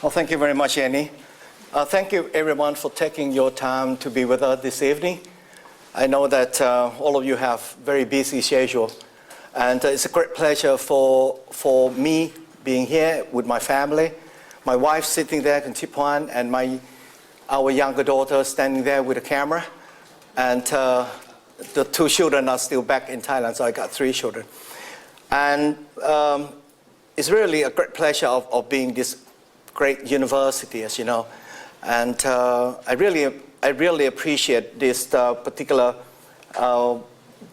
Well, thank you very much, Annie. Thank you, everyone, for taking your time to be with us this evening. I know that all of you have very busy schedule, and it's a great pleasure for me being here with my family. My wife sitting there, Kuntipuan, and our younger daughter standing there with a camera. And the two children are still back in Thailand, so I got 3 children. And it's really a great pleasure of being this great university, as you know. And I really appreciate this particular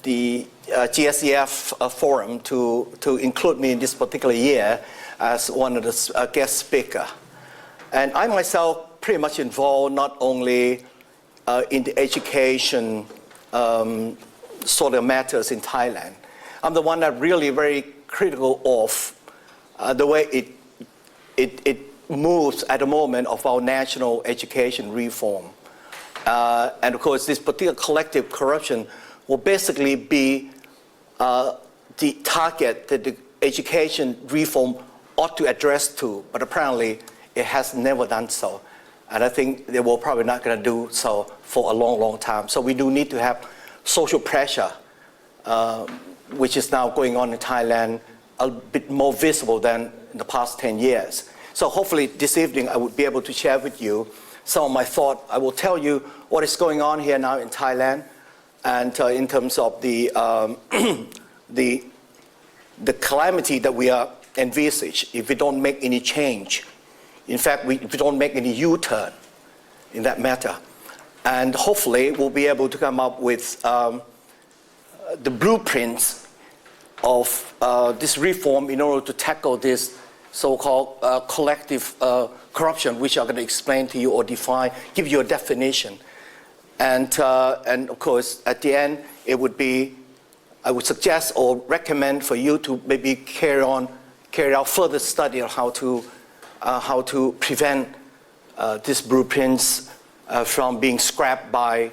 the GSEF forum to include me in this particular year as one of the guest speaker. And I myself pretty much involved not only in the education sort of matters in Thailand. I'm the one that really very critical of the way it moves at the moment of our national education reform. And of course, this particular collective corruption will basically be the target that the education reform ought to address to, but apparently it has never done so. And I think they will probably not going to do so for a long, long time. So we do need to have social pressure, which is now going on in Thailand, a bit more visible than in the past 10 years. So hopefully this evening I would be able to share with you some of my thoughts. I will tell you what is going on here now in Thailand, and in terms of the calamity that we are envisaged if we don't make any change. In fact, if we don't make any U-turn in that matter. And hopefully we'll be able to come up with the blueprints of this reform in order to tackle this so-called collective corruption, which I'm going to explain to you or define, give you a definition. And of course, at the end, it would be, I would suggest or recommend for you to maybe carry out further study on how to prevent these blueprints from being scrapped by,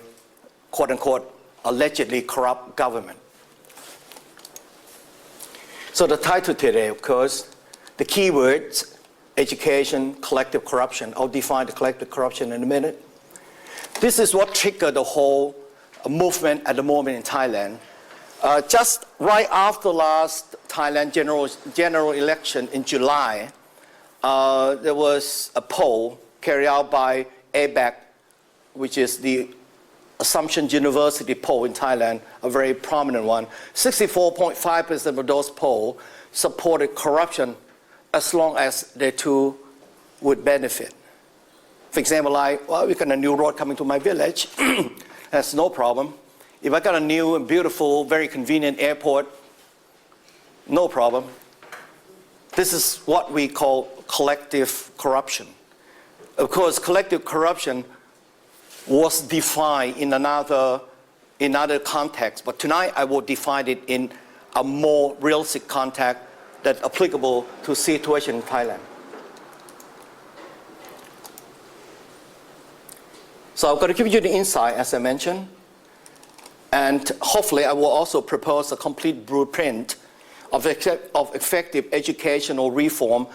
quote unquote, allegedly corrupt government. So the title today, of course, the key words, education, collective corruption. I'll define the collective corruption in a minute. This is what triggered the whole movement at the moment in Thailand. Just right after last Thailand general election in July, there was a poll carried out by ABAC, which is the Assumption University poll in Thailand, a very prominent one. 64.5% of those polled supported corruption as long as they too would benefit. For example, like, well, we got a new road coming to my village. That's no problem. If I got a new, beautiful, very convenient airport, no problem. This is what we call collective corruption. Of course, collective corruption was defined in another context, but tonight I will define it in a more realistic context that's applicable to the situation in Thailand. So I'm going to give you the insight, as I mentioned, and hopefully I will also propose a complete blueprint of effective educational reform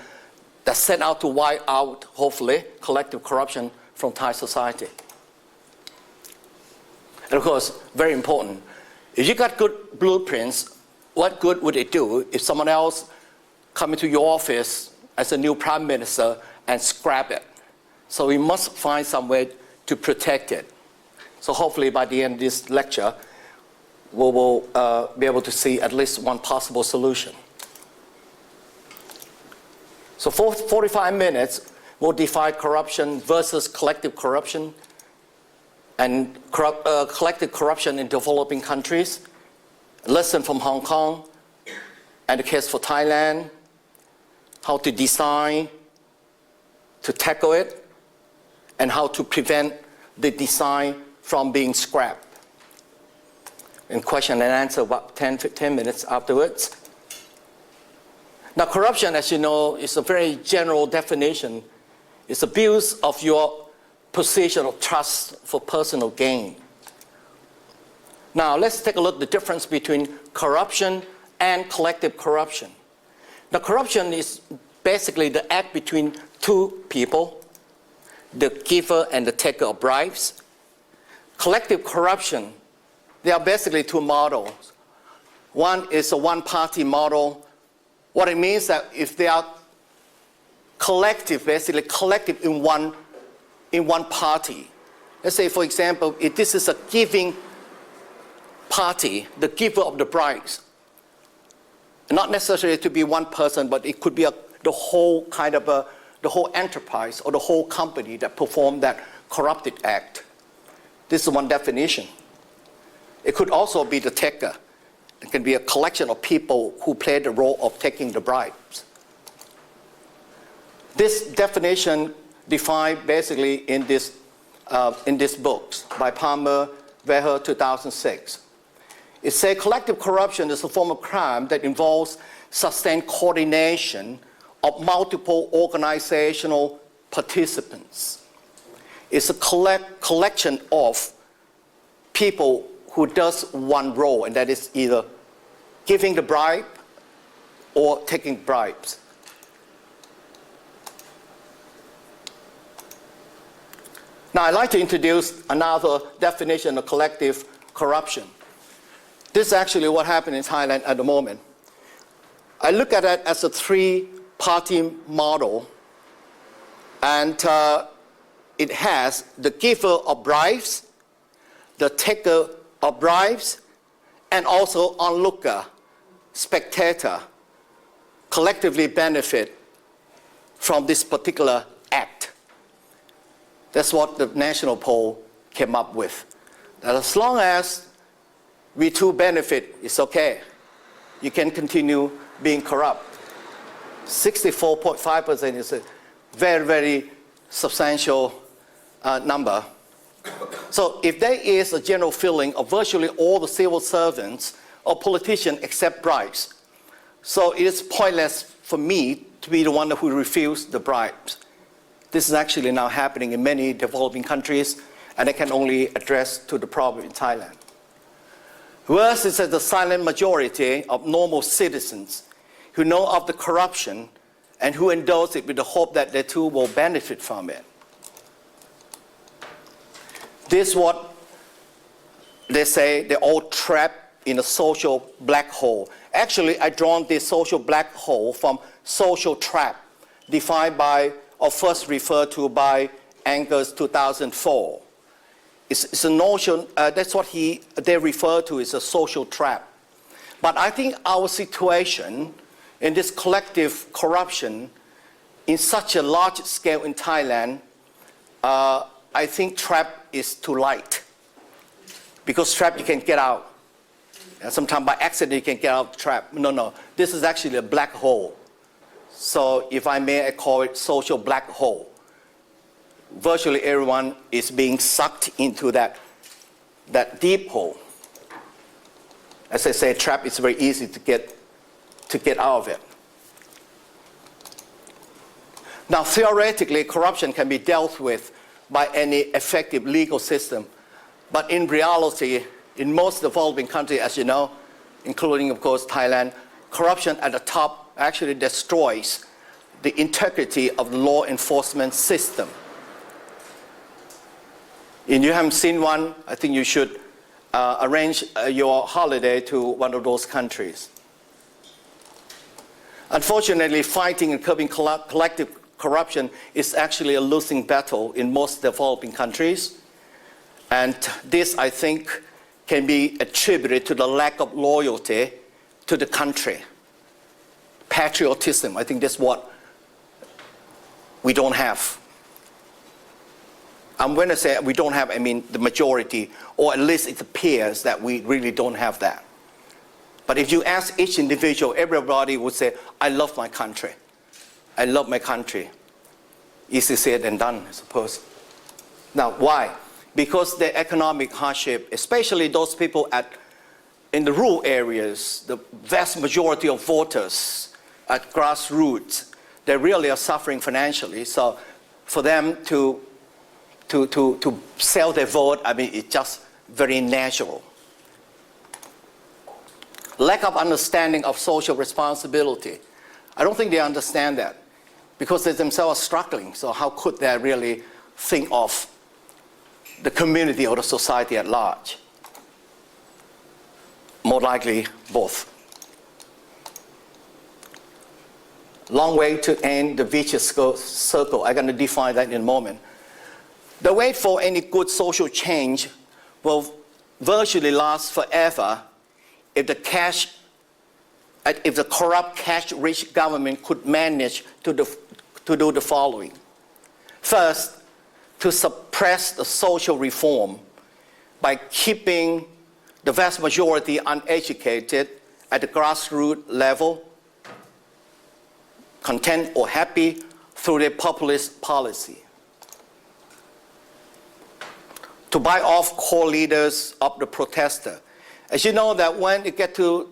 that's set out to wipe out, hopefully, collective corruption from Thai society. And of course, very important, if you got good blueprints, what good would it do if someone else come into your office as a new prime minister and scrap it? So we must find some way to protect it. So hopefully by the end of this lecture, we will be able to see at least one possible solution. So for 45 minutes, we'll define corruption versus collective corruption and collective corruption in developing countries, lesson from Hong Kong, and the case for Thailand, how to design to tackle it, and how to prevent the design from being scrapped. And question and answer about 10 minutes afterwards. Now, corruption, as you know, is a very general definition. It's abuse of your position of trust for personal gain. Now, let's take a look at the difference between corruption and collective corruption. Now, corruption is basically the act between two people, the giver and the taker of bribes. Collective corruption, there are basically two models. One is a one-party model. What it means that if they are collective, basically collective in one party. Let's say, for example, if this is a giving party, the giver of the bribes, not necessarily to be one person, but it could be the whole kind of the whole enterprise or the whole company that performed that corrupted act. This is one definition. It could also be the taker. It can be a collection of people who play the role of taking the bribes. This definition defined basically in this books by Palmer, Weher, 2006. It says collective corruption is a form of crime that involves sustained coordination of multiple organizational participants. It's a collection of people who does one role, and that is either giving the bribe or taking bribes. Now, I'd like to introduce another definition of collective corruption. This is actually what happened in Thailand at the moment. I look at it as a three-party model, and it has the giver of bribes, the taker of bribes, and also onlooker, spectator, collectively benefit from this particular act. That's what the national poll came up with. That as long as we too benefit, it's okay. You can continue being corrupt. 64.5% is a very, very substantial number. So if there is a general feeling of virtually all the civil servants or politicians accept bribes, so it is pointless for me to be the one who refused the bribes. This is actually now happening in many developing countries, and I can only address to the problem in Thailand. Worse is that the silent majority of normal citizens who know of the corruption and who endorse it with the hope that they too will benefit from it. This is what they say, they're all trapped in a social black hole. Actually, I drawn this social black hole from social trap, defined by, or first referred to by Angus 2004. It's a notion, that's what they refer to as a social trap. But I think our situation in this collective corruption in such a large scale in Thailand, I think trap is too light. Because trap you can get out. And sometimes by accident you can get out of the trap. No, this is actually a black hole. So if I may, I call it social black hole. Virtually everyone is being sucked into that deep hole. As I say, trap is very easy to get out of it. Now, theoretically, corruption can be dealt with by any effective legal system. But in reality, in most developing countries, as you know, including, of course, Thailand, corruption at the top actually destroys the integrity of the law enforcement system. If you haven't seen one, I think you should arrange your holiday to one of those countries. Unfortunately, fighting and curbing collective corruption is actually a losing battle in most developing countries. And this, I think, can be attributed to the lack of loyalty to the country. Patriotism, I think that's what we don't have. I'm going to say we don't have, I mean the majority, or at least it appears that we really don't have that. But if you ask each individual, everybody would say, I love my country. I love my country. Easy said than done, I suppose. Now, why? Because the economic hardship, especially those people in the rural areas, the vast majority of voters at grassroots, they really are suffering financially. So for them to sell their vote, I mean, it's just very natural. Lack of understanding of social responsibility. I don't think they understand that. because they themselves are struggling. So how could they really think of the community or the society at large? More likely, both. Long way to end the vicious circle. I'm going to define that in a moment. The wait for any good social change will virtually last forever if the corrupt, cash-rich government could manage to do the following. First, to suppress the social reform by keeping the vast majority uneducated at the grassroots level, content or happy through their populist policy. To buy off core leaders of the protester. As you know, that when it gets to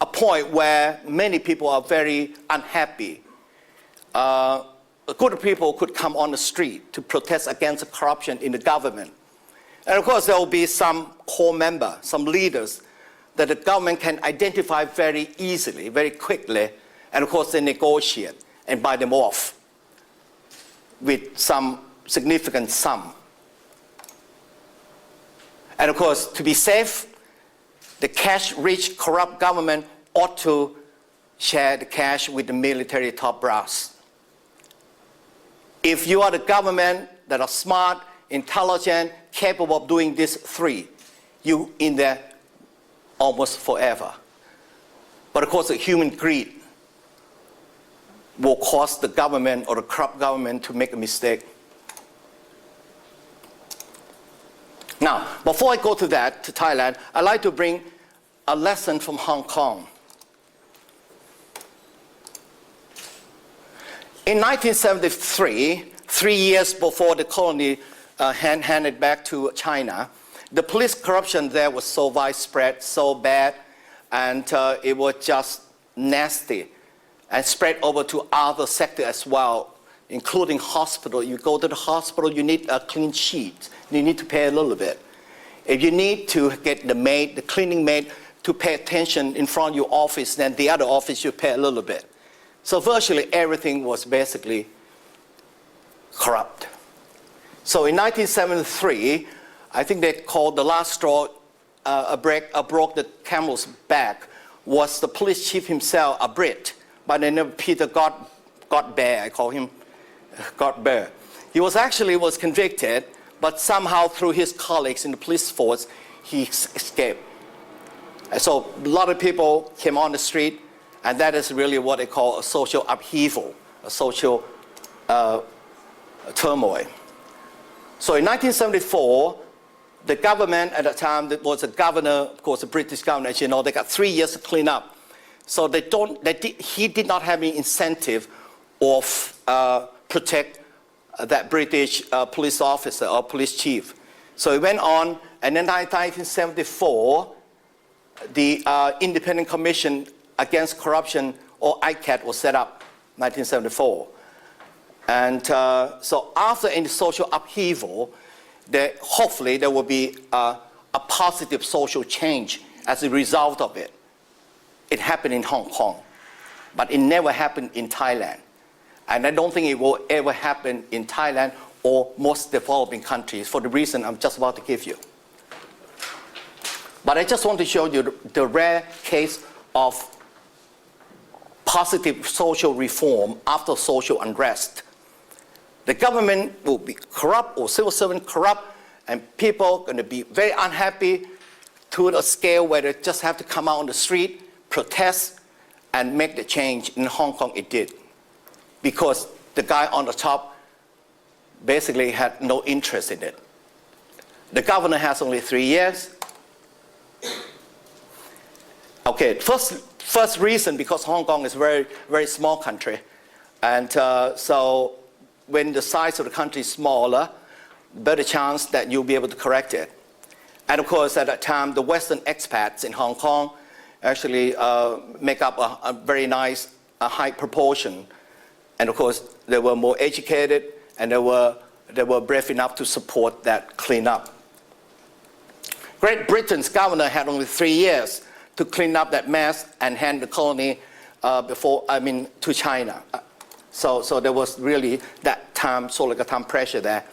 a point where many people are very unhappy, good people could come on the street to protest against the corruption in the government. And of course, there will be some core members, some leaders that the government can identify very easily, very quickly, and of course they negotiate and buy them off with some significant sum. And of course, to be safe, the cash-rich, corrupt government ought to share the cash with the military top brass. If you are the government that are smart, intelligent, capable of doing these three, you in there almost forever. But of course, the human greed will cause the government or the corrupt government to make a mistake. Now, before I go to that, to Thailand, I'd like to bring a lesson from Hong Kong. In 1973, 3 years before the colony handed back to China, the police corruption there was so widespread, so bad, and it was just nasty, and spread over to other sectors as well, including hospital. You go to the hospital, you need a clean sheet. You need to pay a little bit. If you need to get the maid, the cleaning maid, to pay attention in front of your office, then the other office you pay a little bit. So virtually everything was basically corrupt. So in 1973, I think they called the last straw, broke the camel's back, was the police chief himself, a Brit, by the name of Peter Godbear. I call him Godbear. He was convicted, but somehow through his colleagues in the police force, he escaped. And so a lot of people came on the street, and that is really what they call a social upheaval, a social turmoil. So in 1974, the government at the time, that was a governor, of course, a British governor, as you know, they got 3 years to clean up. So he did not have any incentive of protect that British police officer or police chief. So he went on, and in 1974, the Independent Commission Against Corruption, or ICAT, was set up, 1974. And so after any social upheaval, hopefully there will be a positive social change as a result of it. It happened in Hong Kong, but it never happened in Thailand. And I don't think it will ever happen in Thailand or most developing countries for the reason I'm just about to give you. But I just want to show you the rare case of positive social reform after social unrest. The government will be corrupt or civil servant corrupt, and people are going to be very unhappy to a scale where they just have to come out on the street, protest, and make the change. In Hong Kong, it did. Because the guy on the top basically had no interest in it. The governor has only 3 years. Okay, first reason, because Hong Kong is a very, very small country. And so when the size of the country is smaller, better chance that you'll be able to correct it. And of course, at that time, the Western expats in Hong Kong actually make up a very nice, high proportion. And of course, they were more educated, and they were brave enough to support that cleanup. Great Britain's governor had only 3 years to clean up that mess and hand the colony to China. So there was really that time, sort of like a time pressure there.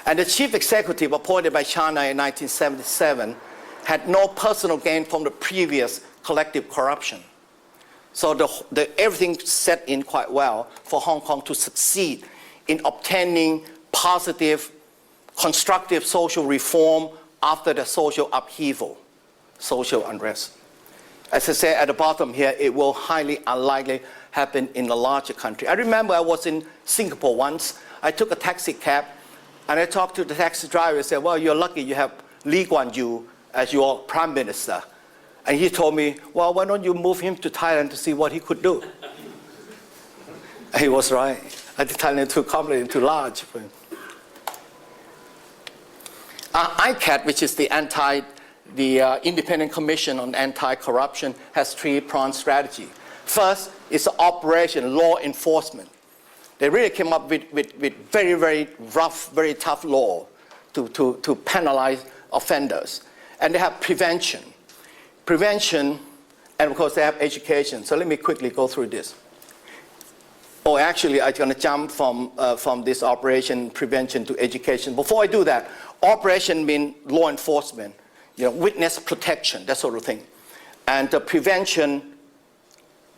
And the chief executive appointed by China in 1977 had no personal gain from the previous collective corruption. So everything set in quite well for Hong Kong to succeed in obtaining positive, constructive social reform after the social upheaval, social unrest. As I said at the bottom here, it will highly unlikely happen in a larger country. I remember I was in Singapore once. I took a taxi cab and I talked to the taxi driver and said, well, you're lucky you have Lee Kuan Yew as your prime minister. And he told me, well, why don't you move him to Thailand to see what he could do? And he was right. I think Thailand is too complicated, too large for him. ICAT, which is the Independent Commission on Anti-Corruption, has three-pronged strategy. First is operation law enforcement. They really came up with very, very rough, very tough law to penalize offenders. And they have prevention. Prevention, and of course they have education. So let me quickly go through this. Oh, actually, I'm going to jump from this operation prevention to education. Before I do that, operation means law enforcement, witness protection, that sort of thing. And the prevention,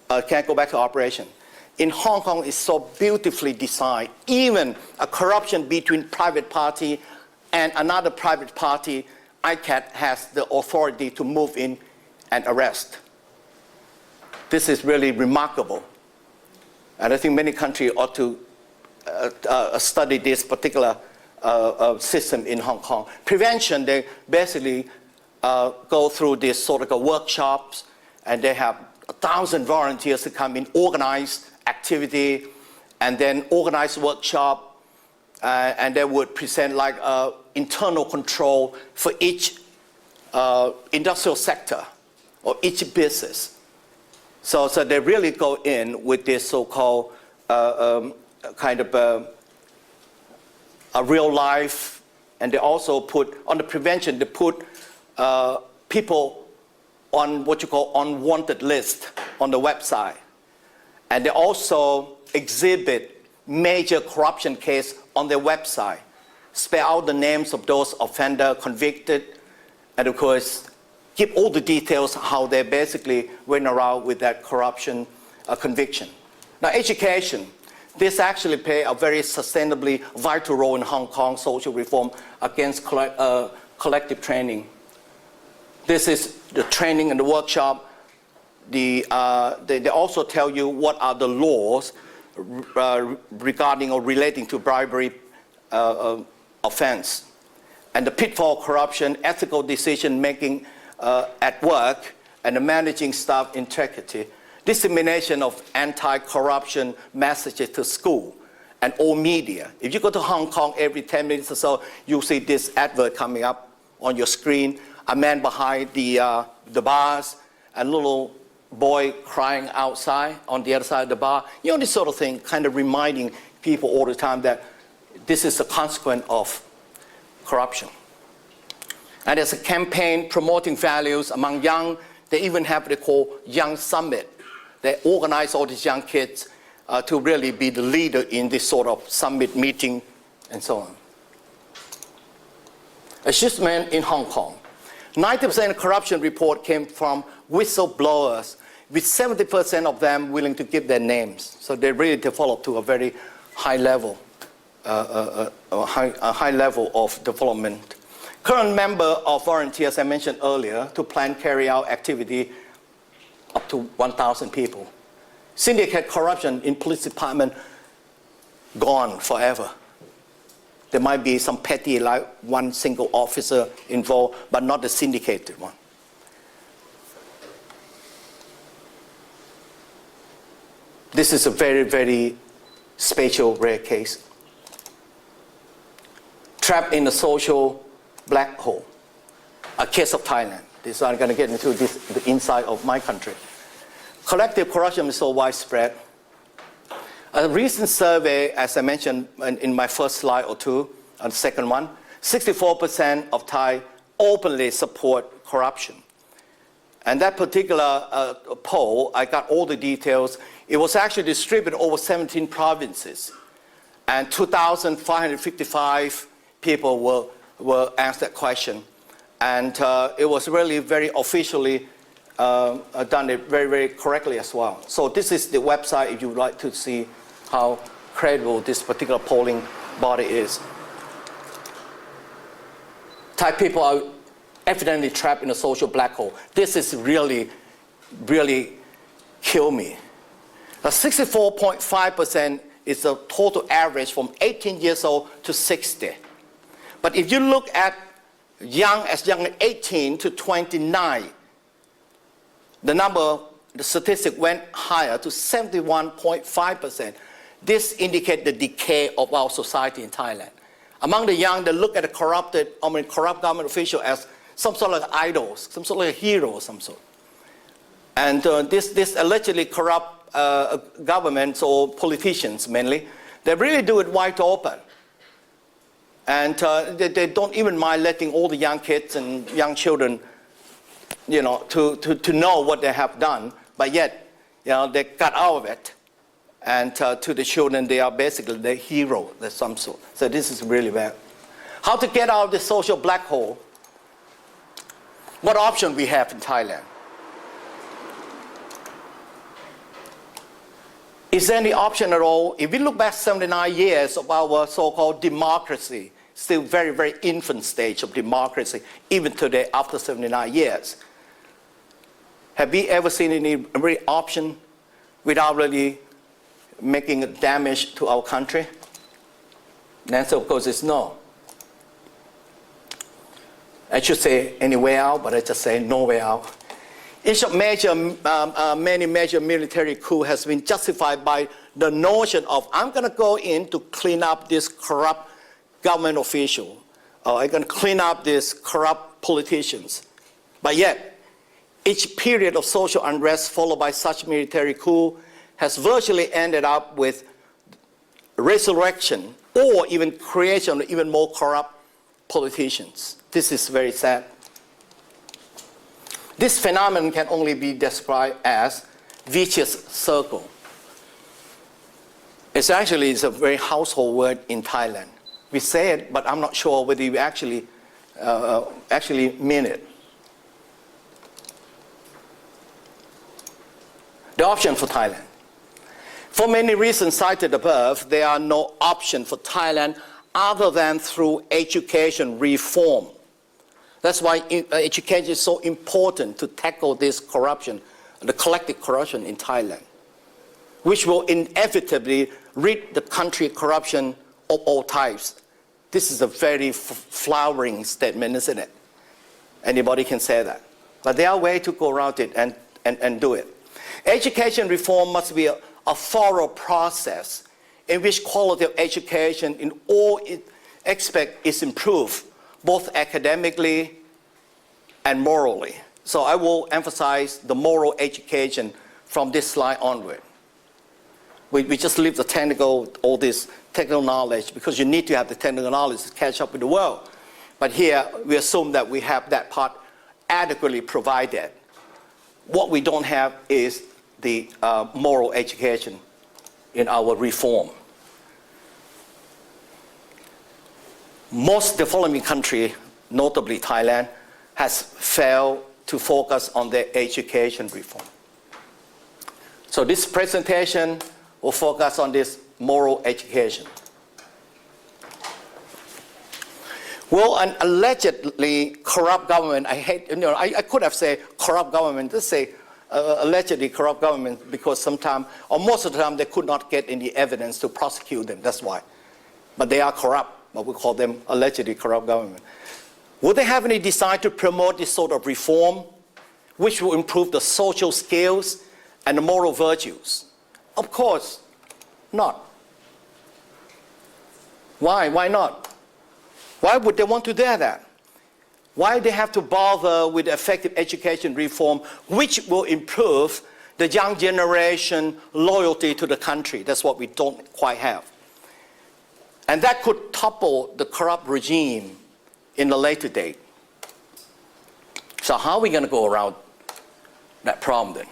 can I go back to operation? In Hong Kong, it's so beautifully designed. Even a corruption between private party and another private party, ICAT has the authority to move in and arrest. This is really remarkable. And I think many countries ought to study this particular system in Hong Kong. Prevention, they basically go through this sort of workshops, and they have 1,000 volunteers to come in, organize activity, and then organize workshop, and they would present like internal control for each industrial sector or each business. So they really go in with this so-called kind of a real life, and they also put, on the prevention, they put people on what you call unwanted list on the website. And they also exhibit major corruption case on their website, spell out the names of those offenders convicted, and of course, give all the details how they basically went around with that corruption conviction. Now, education. This actually plays a very sustainably vital role in Hong Kong social reform against collective training. This is the training and the workshop. They also tell you what are the laws regarding or relating to bribery offense, and the pitfall corruption, ethical decision making at work, and the managing staff integrity. Dissemination of anti-corruption messages to school and all media. If you go to Hong Kong every 10 minutes or so, you'll see this advert coming up on your screen, a man behind the bars, a little boy crying outside on the other side of the bar. This sort of thing, kind of reminding people all the time that this is a consequence of corruption. And there's a campaign promoting values among young. They even have what they call Young Summit. They organize all these young kids to really be the leader in this sort of summit meeting and so on. Achievement in Hong Kong. 90% of corruption report came from whistleblowers, with 70% of them willing to give their names. So they really developed to a very high level, a high level of development. Current member of volunteers I mentioned earlier to plan, carry out activity up to 1,000 people. Syndicate corruption in police department, gone forever. There might be some petty, like one single officer involved, but not the syndicated one. This is a very, very special, rare case. Trapped in a social black hole, a case of Thailand. This I'm going to get into the inside of my country. Collective corruption is so widespread. A recent survey, as I mentioned in my first slide or two, on the second one, 64% of Thai openly support corruption. And that particular poll, I got all the details. It was actually distributed over 17 provinces. And 2,555 people were asked that question. And it was really very officially done it very, very correctly as well. So this is the website if you would like to see how credible this particular polling body is. Thai people are evidently trapped in a social black hole. This is really, really kill me. 64.5% is the total average from 18 years old to 60. But if you look at young as 18 to 29, the statistic went higher to 71.5%. This indicates the decay of our society in Thailand. Among the young, they look at the corrupt government official as some sort of idols, some sort of hero of some sort. And this allegedly corrupt governments or politicians mainly, they really do it wide open. And they don't even mind letting all the young kids and young children, you know, to know what they have done, but yet, you know, they cut out of it. And to the children, they are basically the hero of some sort. So this is really bad. How to get out of the social black hole? What option we have in Thailand? Is there any option at all? If we look back 79 years of our so-called democracy, still very, very infant stage of democracy, even today after 79 years. Have we ever seen any real option without really making damage to our country? The answer, of course, is no. I should say any way out, but I just say no way out. Each of many major military coup has been justified by the notion of, I'm going to go in to clean up this corrupt government official, or I'm going to clean up these corrupt politicians. But yet, each period of social unrest followed by such military coup has virtually ended up with resurrection or even creation of even more corrupt politicians. This is very sad. This phenomenon can only be described as vicious circle. It's a very household word in Thailand. We say it, but I'm not sure whether we actually mean it. The option for Thailand. For many reasons cited above, there are no option for Thailand other than through education reform. That's why education is so important to tackle this corruption, the collective corruption in Thailand, which will inevitably rid the country of corruption of all types. This is a very flowering statement, isn't it? Anybody can say that. But there are ways to go around it and do it. Education reform must be a thorough process in which quality of education in all aspects is improved, both academically and morally. So I will emphasize the moral education from this slide onward. We just leave the technical, all this technical knowledge, because you need to have the technical knowledge to catch up with the world. But here, we assume that we have that part adequately provided. What we don't have is the moral education in our reform. Most developing countries, notably Thailand, has failed to focus on their education reform. So this presentation will focus on this moral education. Well, an allegedly corrupt government, I could have said corrupt government, just say allegedly corrupt government, because sometimes, or most of the time, they could not get any evidence to prosecute them, that's why. But they are corrupt, but we call them allegedly corrupt government. Would they have any desire to promote this sort of reform, which will improve the social skills and the moral virtues? Of course not. Why? Why not? Why would they want to do that? Why they have to bother with effective education reform, which will improve the young generation loyalty to the country? That's what we don't quite have. And that could topple the corrupt regime in a later date. So how are we going to go around that problem then.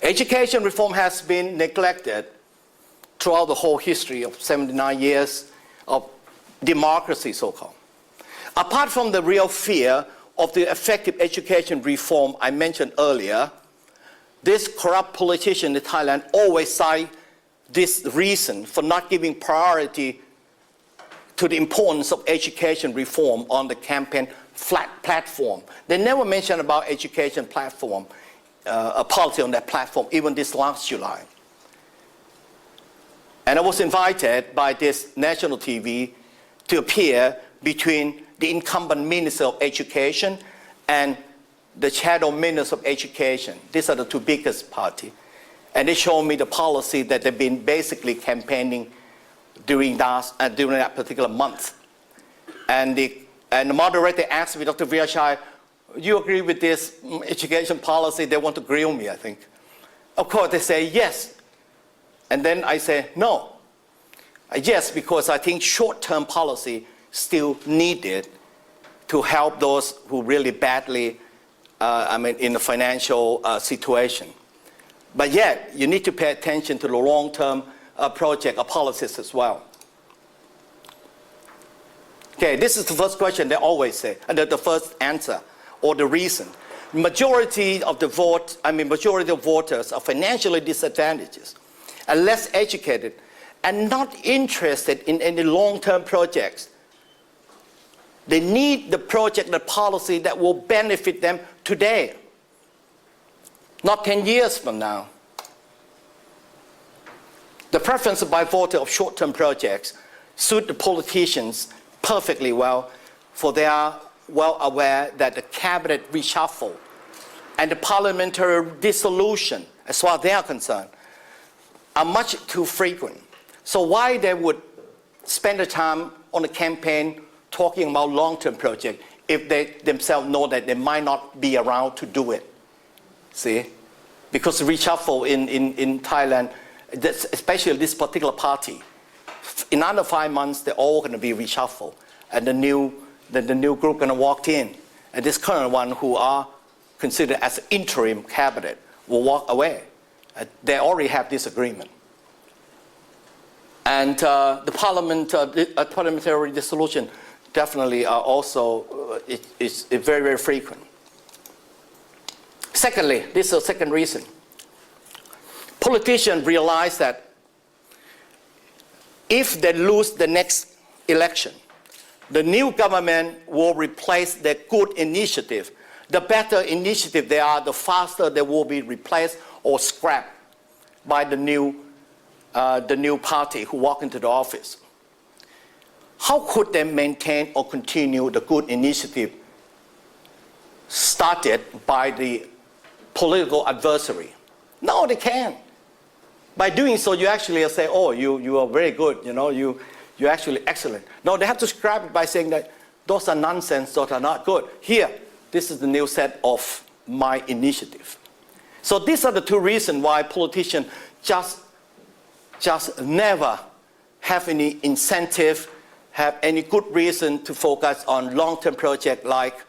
Education reform has been neglected throughout the whole history of 79 years of democracy, so-called. Apart from the real fear of the effective education reform I mentioned earlier, this corrupt politician in Thailand always cite this reason for not giving priority to the importance of education reform on the campaign platform. They never mention about education platform, a policy on that platform, even this last July. And I was invited by this national TV to appear between the incumbent Minister of Education and the Shadow Minister of Education. These are the two biggest parties. And they showed me the policy that they've been basically campaigning during that particular month. And the moderator asked me, Dr. Virachai, you agree with this education policy? They want to grill me, I think. Of course, they say yes. And then I say no. Yes, because I think short-term policy still needed to help those who really badly, in the financial situation. But yet, you need to pay attention to the long-term project or policies as well. Okay, this is the first question they always say, and the first answer, or the reason. Majority of voters are financially disadvantaged and less educated and not interested in any long-term projects. They need the project, the policy that will benefit them today, not 10 years from now. The preference by voters of short-term projects suit the politicians perfectly well, for they are well aware that the cabinet reshuffle and the parliamentary dissolution, as far as they are concerned, are much too frequent. So why they would spend the time on the campaign talking about long-term projects if they themselves know that they might not be around to do it? See? Because the reshuffle in Thailand, especially this particular party, in under 5 months, they're all going to be reshuffled. And the new group going to walk in. And this current one, who are considered as an interim cabinet, will walk away. They already have this agreement. And the parliamentary dissolution definitely also is very, very frequent. Secondly, this is the second reason. Politicians realize that if they lose the next election, the new government will replace their good initiative. The better initiative they are, the faster they will be replaced or scrapped by the new party who walk into the office. How could they maintain or continue the good initiative started by the political adversary? No, they can't. By doing so, you actually say, oh, you are very good, you're actually excellent. No, they have to scrap it by saying that those are nonsense, those are not good. Here, this is the new set of my initiative. So these are the two reasons why politicians just never have any incentive, have any good reason to focus on long-term projects like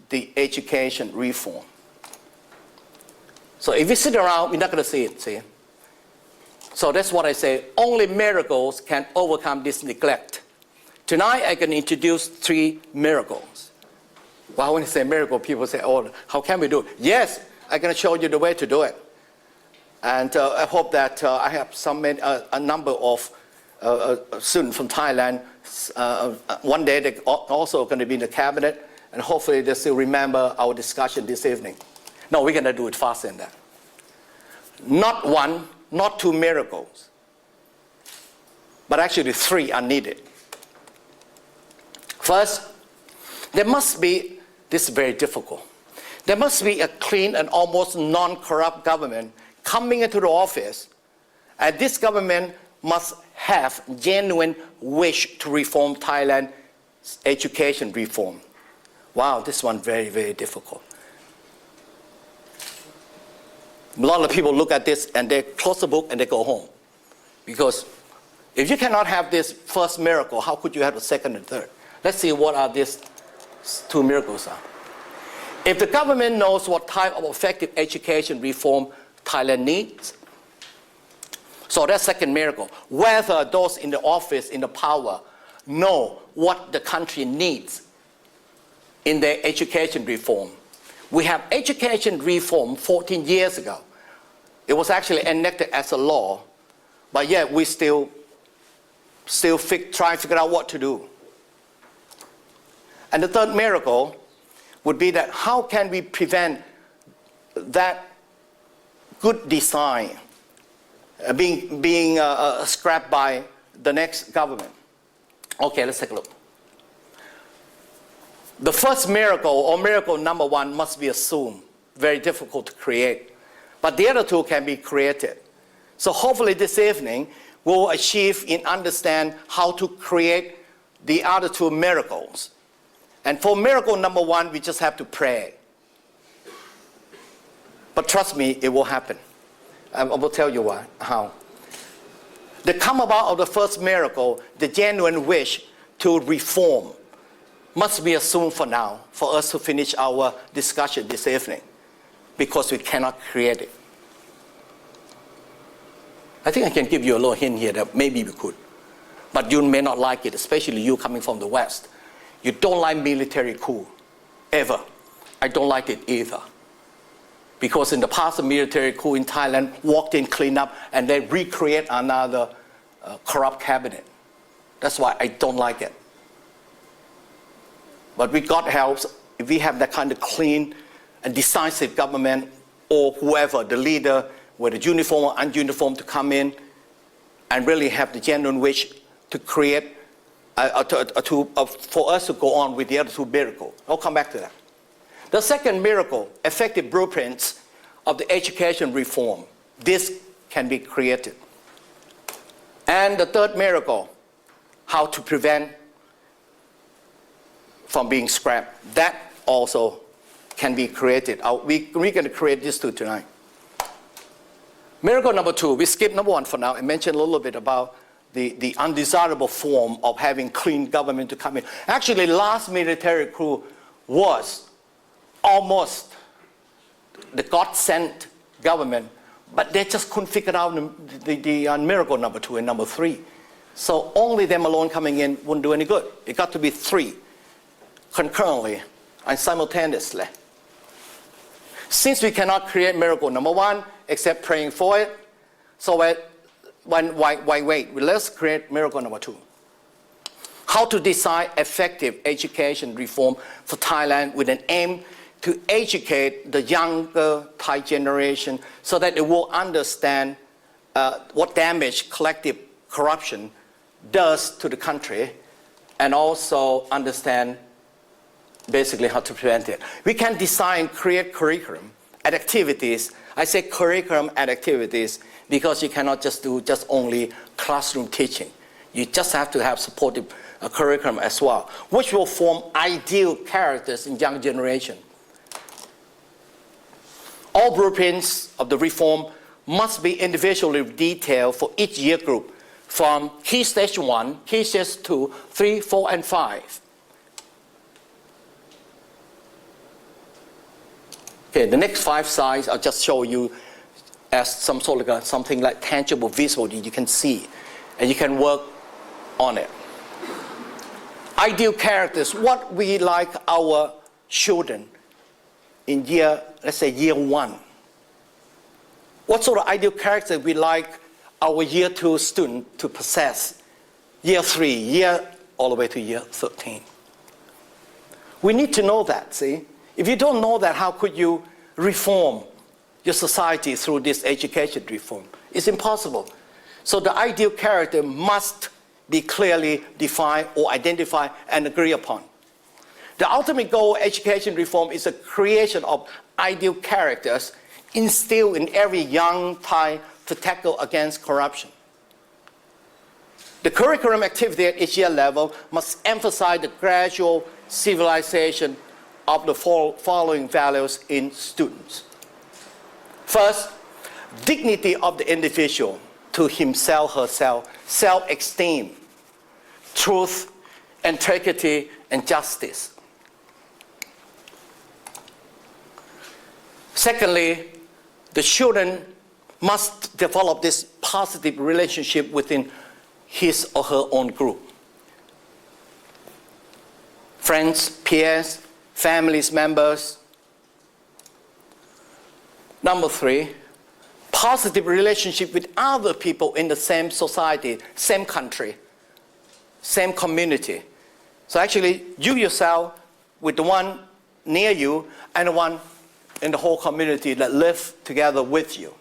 the education reform. So if we sit around, we're not going to see it, see? So that's what I say, only miracles can overcome this neglect. Tonight I can introduce 3 miracles. Well, when I say miracle, people say, oh, how can we do it? Yes, I'm going to show you the way to do it. And I hope that I have a number of students from Thailand. One day they're also going to be in the cabinet, and hopefully they still remember our discussion this evening. No, we're going to do it faster than that. Not 1, not 2 miracles, but actually 3 are needed. First, there must be, this is very difficult, there must be a clean and almost non-corrupt government coming into the office, and this government must have genuine wish to reform Thailand's education reform. Wow, this one very, very difficult. A lot of people look at this and they close the book and they go home. Because if you cannot have this first miracle, how could you have the second and third? Let's see what are these 2 miracles are. If the government knows what type of effective education reform Thailand needs, so that's second miracle. Whether those in the office, in the power, know what the country needs in their education reform. We have education reform 14 years ago. It was actually enacted as a law, but yet we still try to figure out what to do. And the third miracle would be that how can we prevent that good design being scrapped by the next government? Okay, let's take a look. The first miracle, or miracle number one, must be assumed. Very difficult to create. But the other two can be created. So hopefully this evening, we'll achieve and understand how to create the other two miracles. And for miracle number one, we just have to pray. But trust me, it will happen. I will tell you why, how. The come about of the first miracle, the genuine wish to reform, must be assumed for now, for us to finish our discussion this evening, because we cannot create it. I think I can give you a little hint here that maybe we could, but you may not like it, especially you coming from the West. You don't like military coup, ever. I don't like it either. Because in the past, the military coup in Thailand walked in, cleaned up, and they recreate another corrupt cabinet. That's why I don't like it. But with God helps, if we have that kind of clean and decisive government, or whoever, the leader, whether uniform or ununiform, to come in and really have the genuine wish to create, for us to go on with the other two miracles. I'll come back to that. The second miracle, effective blueprints of the education reform. This can be created. And the third miracle, how to prevent from being scrapped. That also can be created. We're going to create these two tonight. Miracle number two, we skip number one for now. I mentioned a little bit about the undesirable form of having clean government to come in. Actually, last military coup was almost the God-sent government, but they just couldn't figure out the miracle number two and number three. So only them alone coming in wouldn't do any good. It got to be three concurrently and simultaneously. Since we cannot create miracle number one except praying for it, so why wait? Let's create miracle number two. How to design effective education reform for Thailand with an aim to educate the younger Thai generation so that it will understand what damage collective corruption does to the country, and also understand basically how to prevent it. We can design, create curriculum and activities. I say curriculum and activities because you cannot just do only classroom teaching. You just have to have supportive curriculum as well, which will form ideal characters in young generation. All blueprints of the reform must be individually detailed for each year group, from Key Stage 1, Key Stage 2, 3, 4, and 5. Okay, the next 5 slides I'll just show you as some sort of something like tangible, visible that you can see, and you can work on it. Ideal characters, what we like our children in let's say year 1. What sort of ideal character we like our year 2 student to possess, year 3, all the way to year 13. We need to know that, see? If you don't know that, how could you reform your society through this education reform? It's impossible. So the ideal character must be clearly defined or identified and agreed upon. The ultimate goal of education reform is the creation of ideal characters instilled in every young Thai to tackle against corruption. The curriculum activity at each year level must emphasize the gradual civilization of the following values in students. First, dignity of the individual to himself, herself, self-esteem, truth, integrity, and justice. Secondly, the children must develop this positive relationship within his or her own group. Friends, peers, families, members. Number 3, positive relationship with other people in the same society, same country, same community. So actually, you yourself with the one near you and the one in the whole community that live together with you.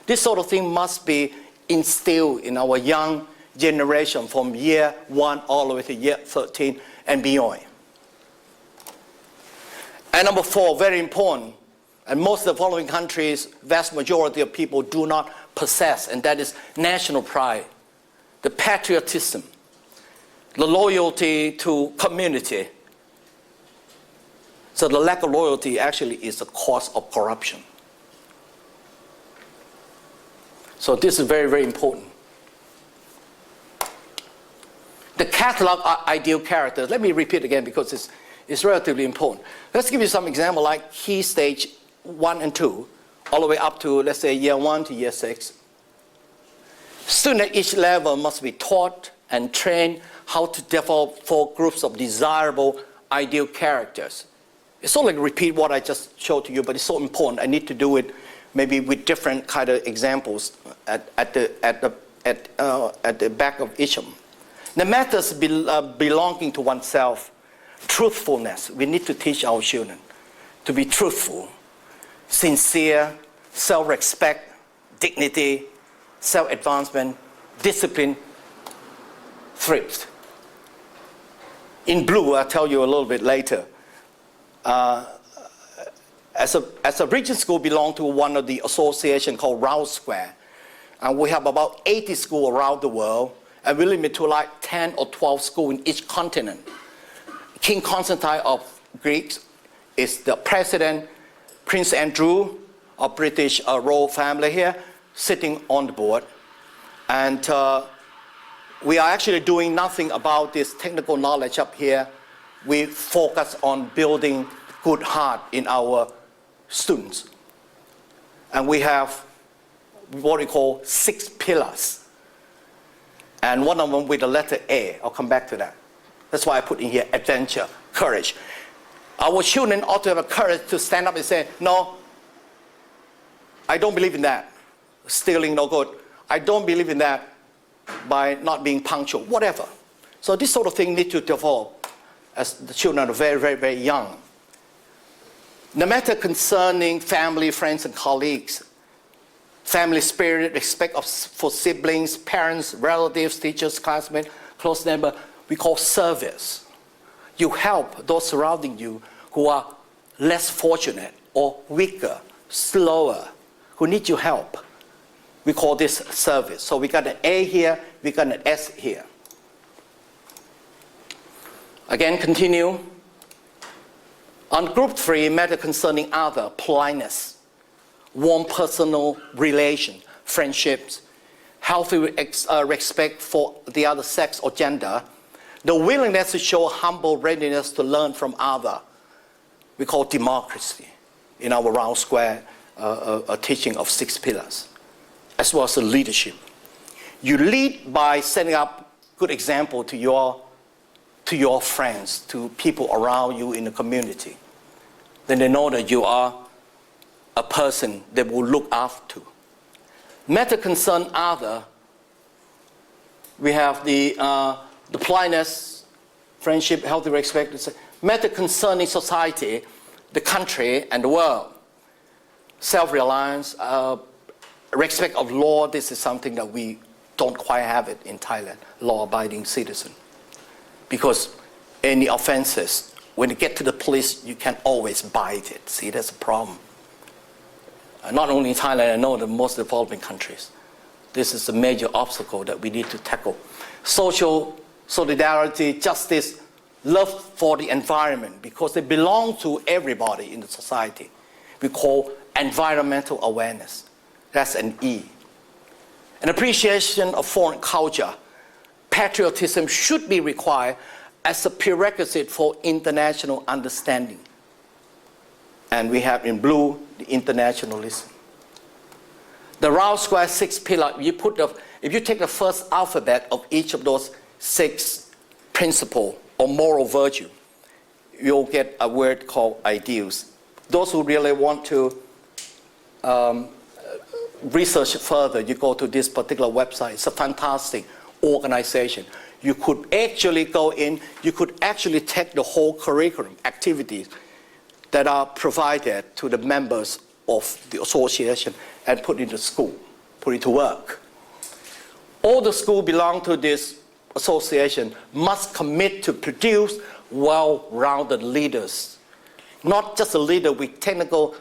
This sort of thing must be instilled in our young generation from year 1 all the way to year 13 and beyond. And number 4, very important, and most of the following countries, vast majority of people do not possess, and that is national pride, the patriotism, the loyalty to community. So the lack of loyalty actually is the cause of corruption. So this is very, very important. The catalog of ideal characters. Let me repeat again because it's relatively important. Let's give you some example like key stage 1 and 2, all the way up to, let's say, year 1 to year 6. Students at each level must be taught and trained how to develop 4 groups of desirable ideal characters. It's sort of like repeat what I just showed to you, but it's so important. I need to do it maybe with different kind of examples at the back of each of them. The methods belonging to oneself, truthfulness. We need to teach our children to be truthful, sincere, self-respect, dignity, self-advancement, discipline, thrift. In blue, I'll tell you a little bit later. As a Regent school belong to one of the association called Round Square. And we have about 80 schools around the world, and we limit to like 10 or 12 schools in each continent. King Constantine of Greece is the president. Prince Andrew of British royal family here, sitting on the board. And we are actually doing nothing about this technical knowledge up here. We focus on building good heart in our students. And we have what we call 6 pillars. And one of them with the letter A. I'll come back to that. That's why I put in here adventure, courage. Our children ought to have a courage to stand up and say, no, I don't believe in that. Stealing, no good. I don't believe in that by not being punctual, whatever. So this sort of thing needs to develop as the children are very, very, very young. No matter concerning family, friends, and colleagues, family spirit, respect for siblings, parents, relatives, teachers, classmates, close neighbor, we call service. You help those surrounding you who are less fortunate or weaker, slower, who need your help. We call this service. So we got an A here, we got an S here. Again, continue. On group 3, matter concerning other, politeness, warm personal relation, friendships, healthy respect for the other sex or gender, the willingness to show humble readiness to learn from other. We call democracy in our Round Square teaching of 6 pillars, as well as the leadership. You lead by setting up good example to your friends, to people around you in the community. Then they know that you are a person they will look after. Matter concern other, we have the politeness, friendship, healthy respect. Matter concerning society, the country and the world. Self-reliance, respect of law, this is something that we don't quite have it in Thailand, law-abiding citizen. Because any offenses, when you get to the police, you can always bite it. See, that's a problem. Not only in Thailand, I know that most developing countries. This is a major obstacle that we need to tackle. Social solidarity, justice, love for the environment, because they belong to everybody in the society. We call environmental awareness. That's an E. An appreciation of foreign culture. Patriotism should be required as a prerequisite for international understanding. And we have in blue the internationalism. The round square 6 pillar, if you take the first alphabet of each of those 6 principle or moral virtue, you'll get a word called ideals. Those who really want to research further, you go to this particular website. It's a fantastic organization. You could actually go in, you could actually take the whole curriculum, activities that are provided to the members of the association and put into school, put it to work. All the schools belong to this association must commit to produce well-rounded leaders. Not just a leader with technical,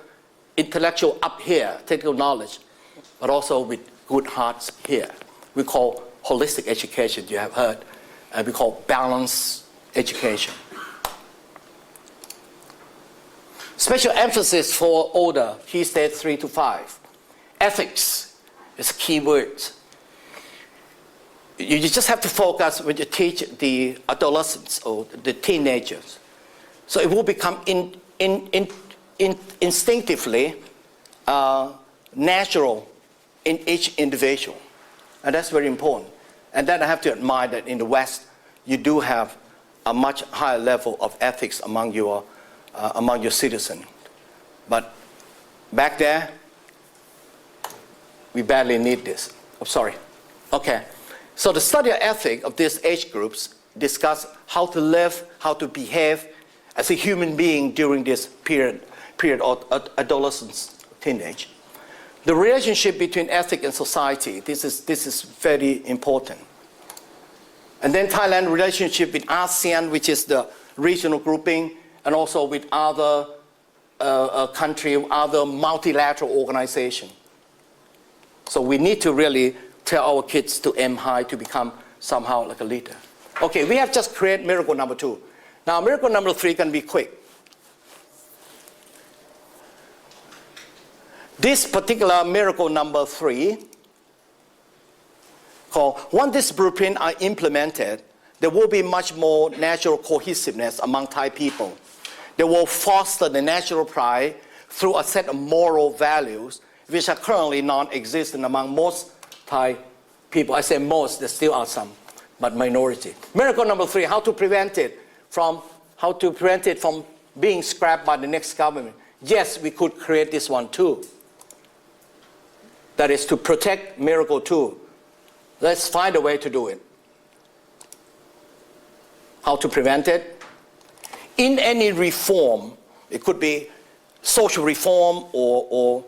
intellectual up here, technical knowledge, but also with good hearts here. We call holistic education, you have heard, and we call balanced education. Special emphasis for older, key stage 3 to 5. Ethics is a key word. You just have to focus when you teach the adolescents or the teenagers. So it will become instinctively natural in each individual. And that's very important. And then I have to admire that in the West, you do have a much higher level of ethics among your citizens. But back there, we badly need this. I'm sorry. Okay. So the study of ethics of these age groups discuss how to live, how to behave as a human being during this period of adolescence, teenage. The relationship between ethics and society, this is very important. And then Thailand relationship with ASEAN, which is the regional grouping, and also with other countries, other multilateral organizations. So we need to really tell our kids to aim high to become somehow like a leader. Okay, we have just created miracle number 2. Now miracle number 3 can be quick. This particular miracle number 3, called, once this blueprint are implemented, there will be much more natural cohesiveness among Thai people. They will foster the national pride through a set of moral values which are currently non-existent among most Thai people. I say most, there still are some, but minority. Miracle number 3, how to prevent it from being scrapped by the next government. Yes, we could create this one too. That is to protect miracle 2. Let's find a way to do it. How to prevent it? In any reform, it could be social reform or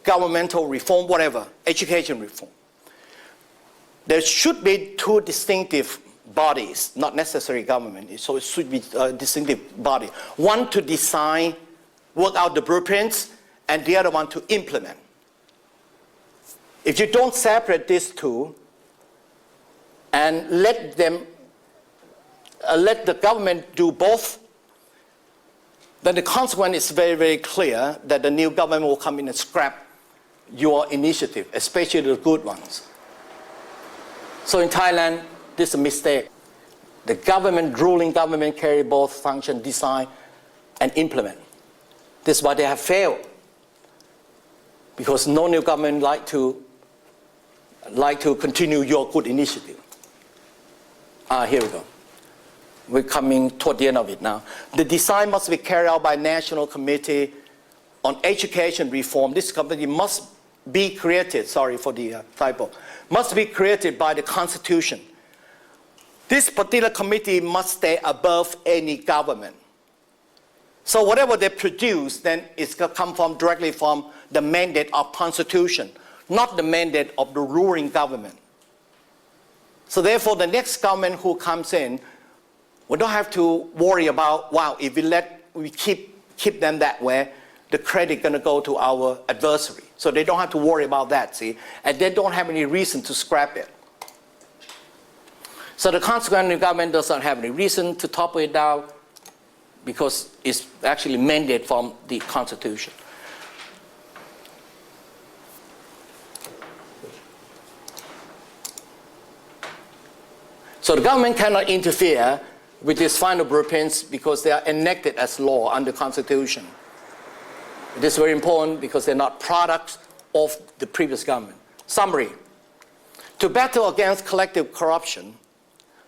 governmental reform, whatever, education reform. There should be 2 distinctive bodies, not necessarily government, so it should be a distinctive body. One to design, work out the blueprints, and the other one to implement. If you don't separate these 2 and let the government do both, then the consequence is very, very clear that the new government will come in and scrap your initiative, especially the good ones. So in Thailand, this is a mistake. The government, ruling government, carry both function, design, and implement. This is why they have failed. Because no new government like to continue your good initiative. Here we go. We're coming toward the end of it now. The design must be carried out by National Committee on Education Reform. This committee must be created, sorry for the typo, must be created by the Constitution. This particular committee must stay above any government. So whatever they produce, then it's going to come directly from the mandate of Constitution, not the mandate of the ruling government. So therefore, the next government who comes in, we don't have to worry about, wow, if we keep them that way, the credit going to go to our adversary. So they don't have to worry about that, see? And they don't have any reason to scrap it. So the consequent government does not have any reason to topple it down because it's actually mandated from the Constitution. So the government cannot interfere with these final blueprints because they are enacted as law under Constitution. This is very important because they're not products of the previous government. Summary. To battle against collective corruption,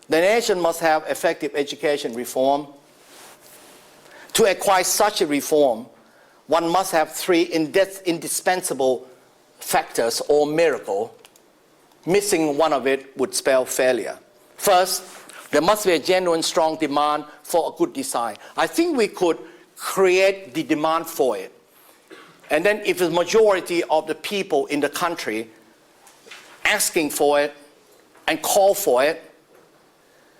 the nation must have effective education reform. To acquire such a reform, one must have three indispensable factors or miracle. Missing one of it would spell failure. First, there must be a genuine, strong demand for a good design. I think we could create the demand for it. And then if the majority of the people in the country asking for it and call for it,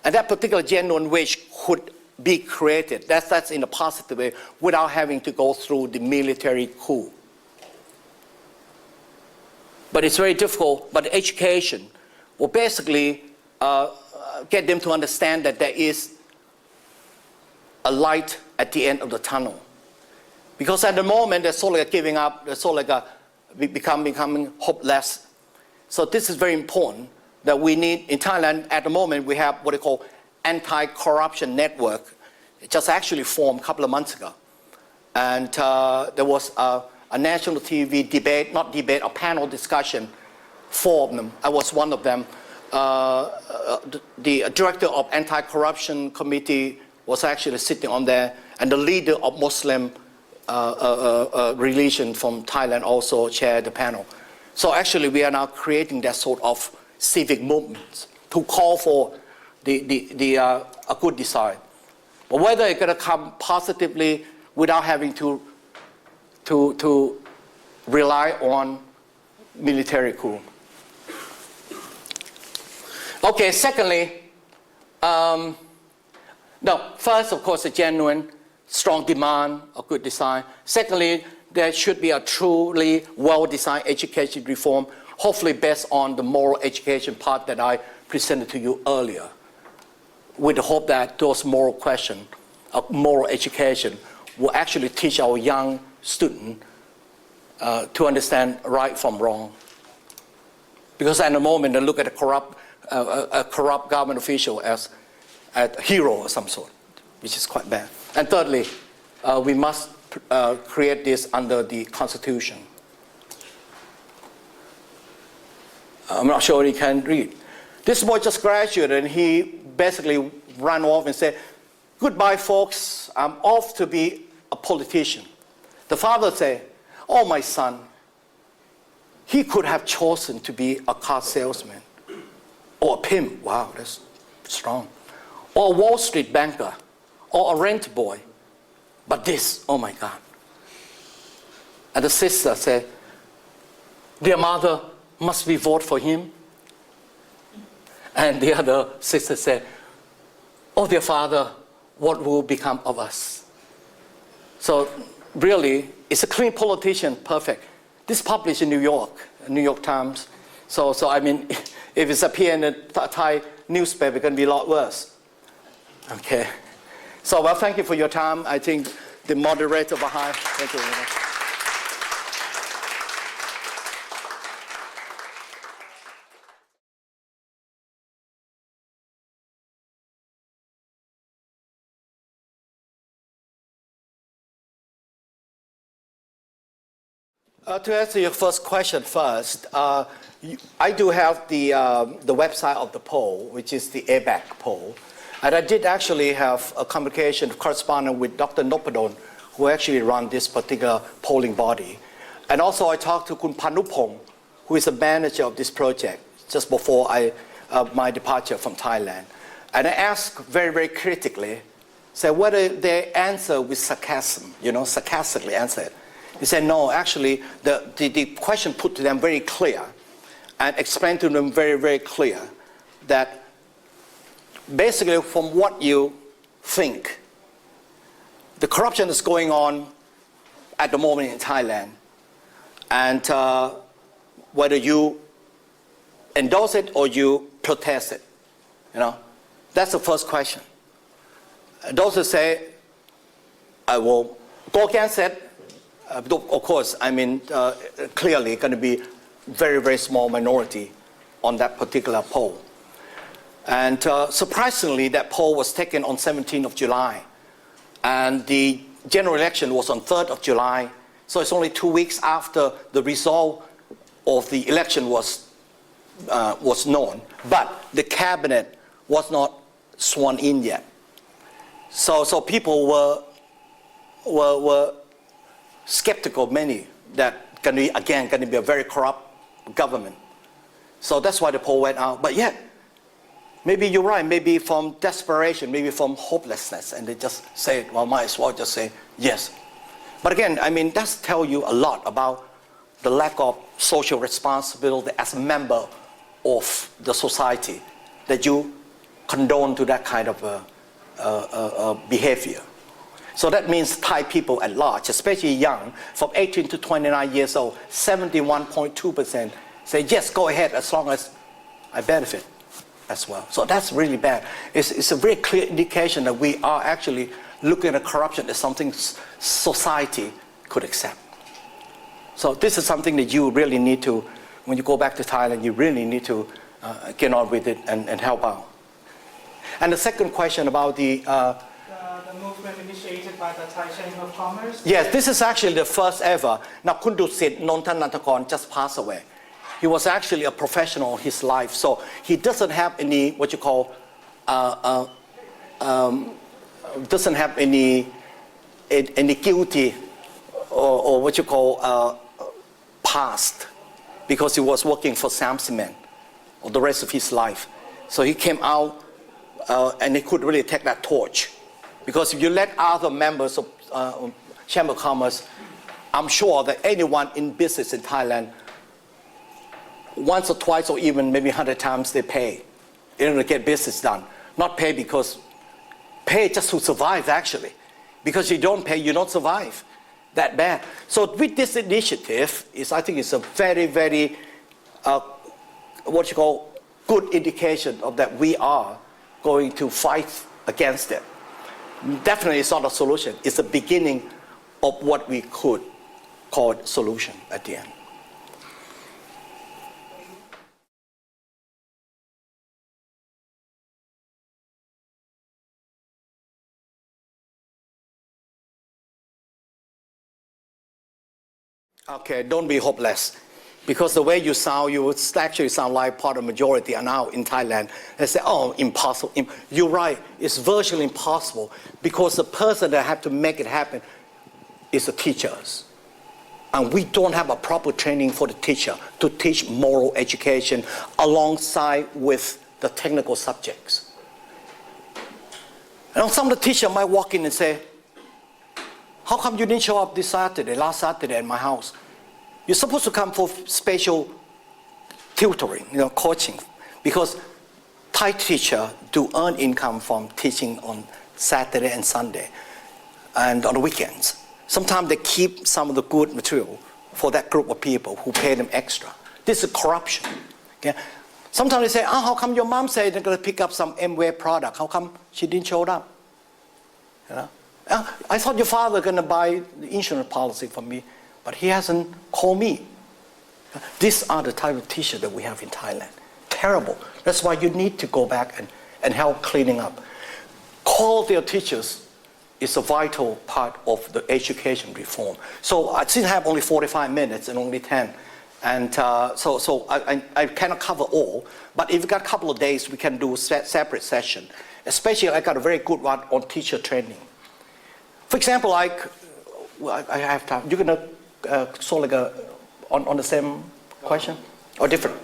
and that particular genuine wish could be created. That's in a positive way without having to go through the military coup. But it's very difficult. But education will basically get them to understand that there is a light at the end of the tunnel. Because at the moment, they're sort of like giving up, they're sort of like becoming hopeless. So this is very important that we need, in Thailand, at the moment, we have what they call anti-corruption network. It just actually formed a couple of months ago. And there was a national TV debate, not debate, a panel discussion, 4 of them. I was one of them. The director of anti-corruption committee was actually sitting on there, and the leader of Muslim religion from Thailand also chaired the panel. So actually we are now creating that sort of civic movement to call for a good design. But whether it's going to come positively without having to rely on military coup. Okay, secondly, first, of course, a genuine, strong demand of good design. Secondly, there should be a truly well-designed education reform, hopefully based on the moral education part that I presented to you earlier, with the hope that those moral questions of moral education will actually teach our young students to understand right from wrong. Because at the moment, they look at a corrupt government official as a hero of some sort, which is quite bad. And thirdly, we must create this under the Constitution. I'm not sure he can read. This boy just graduated, and he basically ran off and said, "Goodbye, folks. I'm off to be a politician." The father said, "Oh, my son, he could have chosen to be a car salesman or a pimp." Wow, that's strong. Or a Wall Street banker or a rent boy. But this, oh my God. And the sister said, "Dear mother, must we vote for him?" And the other sister said, "Oh, dear father, what will become of us?" So really, it's a clean politician, perfect. This published in New York Times. So I mean, if it's appear in a Thai newspaper, it's going to be a lot worse. Okay. So, well, thank you for your time. I think the moderator behind, thank you very much. To answer your first question first, I do have the website of the poll, which is the ABAC poll. And I did actually have a communication correspondence with Dr. Nopadon, who actually ran this particular polling body. And also I talked to Kun Panupong, who is the manager of this project, just before my departure from Thailand. And I asked very, very critically, said whether they answer with sarcasm, sarcastically answer it. He said, no, actually, the question put to them very clear and explained to them very, very clear that basically from what you think, the corruption is going on at the moment in Thailand, and whether you endorse it or you protest it, that's the first question. Those who say, I will go against it, of course, I mean, clearly going to be very, very small minority on that particular poll. And surprisingly, that poll was taken on 17th of July. And the general election was on 3rd of July. So it's only 2 weeks after the result of the election was known, but the cabinet was not sworn in yet. So people were skeptical, many, that going to be a very corrupt government. So that's why the poll went out. But yet, maybe you're right, maybe from desperation, maybe from hopelessness, and they just say, well, might as well just say yes. But again, I mean, that's tell you a lot about the lack of social responsibility as a member of the society, that you condone to that kind of behavior. So that means Thai people at large, especially young, from 18 to 29 years old, 71.2% say, yes, go ahead, as long as I benefit as well. So that's really bad. It's a very clear indication that we are actually looking at corruption as something society could accept. So this is something that you really need to, when you go back to Thailand, you really need to get on with it and help out. And the second question about the movement initiated by the Thai Chamber of Commerce? Yes, this is actually the first ever. Now, Kun Dusit Nontanantakon just passed away. He was actually a professional in his life, so he doesn't have any, what you call, doesn't have any guilty or what you call past, because he was working for Sam Cement for the rest of his life. So he came out and he could really take that torch. Because if you let other members of Chamber of Commerce, I'm sure that anyone in business in Thailand, once or twice or even maybe 100 times they pay in order to get business done. Not pay because, pay just to survive actually. Because you don't pay, you don't survive. That bad. So with this initiative, I think it's a very, very, what you call, good indication of that we are going to fight against it. Definitely it's not a solution. It's the beginning of what we could call a solution at the end. Okay, don't be hopeless. Because the way you sound, you would actually sound like part of the majority are now in Thailand. They say, oh, impossible. You're right, it's virtually impossible because the person that have to make it happen is the teachers. And we don't have a proper training for the teacher to teach moral education alongside with the technical subjects. And some of the teachers might walk in and say, how come you didn't show up this Saturday, last Saturday at my house? You're supposed to come for special tutoring, coaching, because Thai teachers do earn income from teaching on Saturday and Sunday and on the weekends. Sometimes they keep some of the good material for that group of people who pay them extra. This is corruption. Okay? Sometimes they say, oh, how come your mom said they're going to pick up some Amway product? How come she didn't show up? I thought your father was going to buy the insurance policy for me, but he hasn't called me. These are the type of teachers that we have in Thailand. Terrible. That's why you need to go back and help cleaning up. Quality of teachers is a vital part of the education reform. So I still have only 45 minutes and only 10. And so I cannot cover all, but if you got a couple of days, we can do a separate session. Especially I got a very good one on teacher training. For example, I have time. You're going to sort like on the same question or different?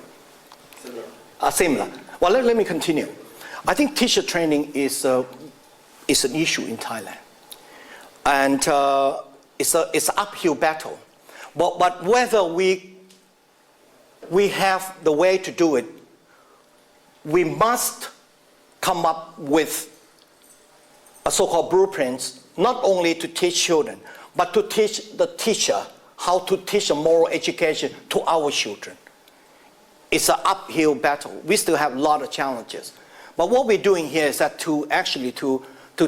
Similar. Similar. Well, let me continue. I think teacher training is an issue in Thailand, and it's an uphill battle. But whether we have the way to do it, we must come up with a so-called blueprints, not only to teach children, but to teach the teacher how to teach a moral education to our children. It's an uphill battle. We still have a lot of challenges. But what we're doing here is that to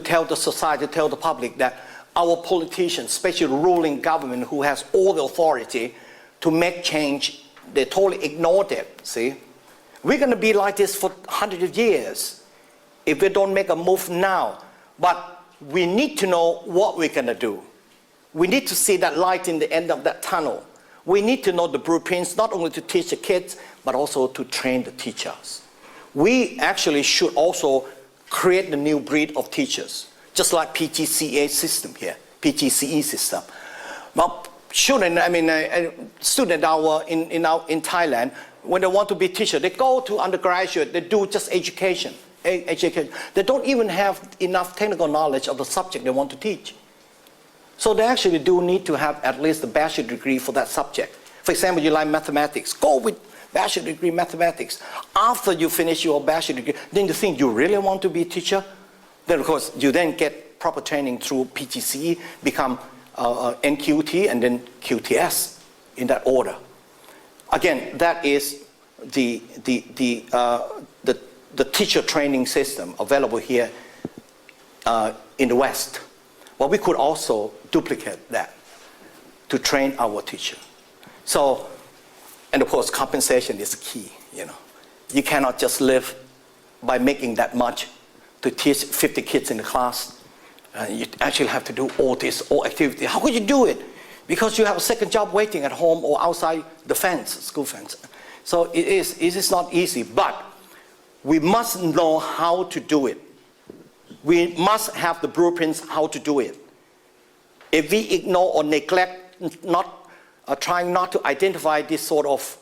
tell the society, tell the public that our politicians, especially the ruling government who has all the authority to make change, they totally ignored it, see? We're going to be like this for hundreds of years if we don't make a move now. But we need to know what we're going to do. we need to see that light in the end of that tunnel. We need to know the blueprints, not only to teach the kids, but also to train the teachers. We actually should also create the new breed of teachers, just like PGCE system here, PGCE system. Well, students in Thailand, when they want to be teacher, they go to undergraduate, they do just education. They don't even have enough technical knowledge of the subject they want to teach. So they actually do need to have at least a bachelor degree for that subject. For example, you like mathematics, go with bachelor degree mathematics. After you finish your bachelor degree, then you think you really want to be a teacher? Then of course, you then get proper training through PGCE, become NQT and then QTS in that order. Again, that is the teacher training system available here in the West. But we could also duplicate that to train our teacher. So, and of course, compensation is key. You cannot just live by making that much to teach 50 kids in the class. You actually have to do all activity. How could you do it? Because you have a second job waiting at home or outside the fence, school fence. So it is not easy, but we must know how to do it. We must have the blueprints how to do it. If we ignore or neglect, trying not to identify this sort of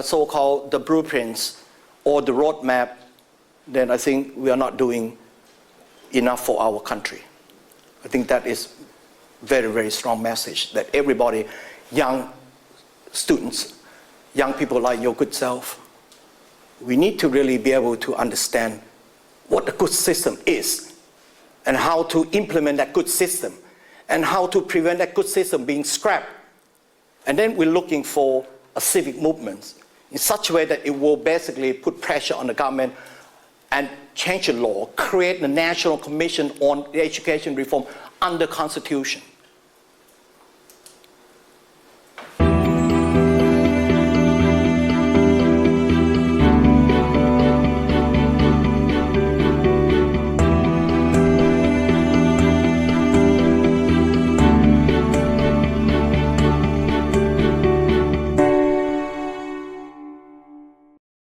so-called the blueprints or the roadmap, then I think we are not doing enough for our country. I think that is very, very strong message that everybody, young students, young people like your good self, we need to really be able to understand what the good system is and how to implement that good system and how to prevent that good system being scrapped. And then we're looking for a civic movement in such a way that it will basically put pressure on the government and change the law, create the National Commission on Education Reform under Constitution.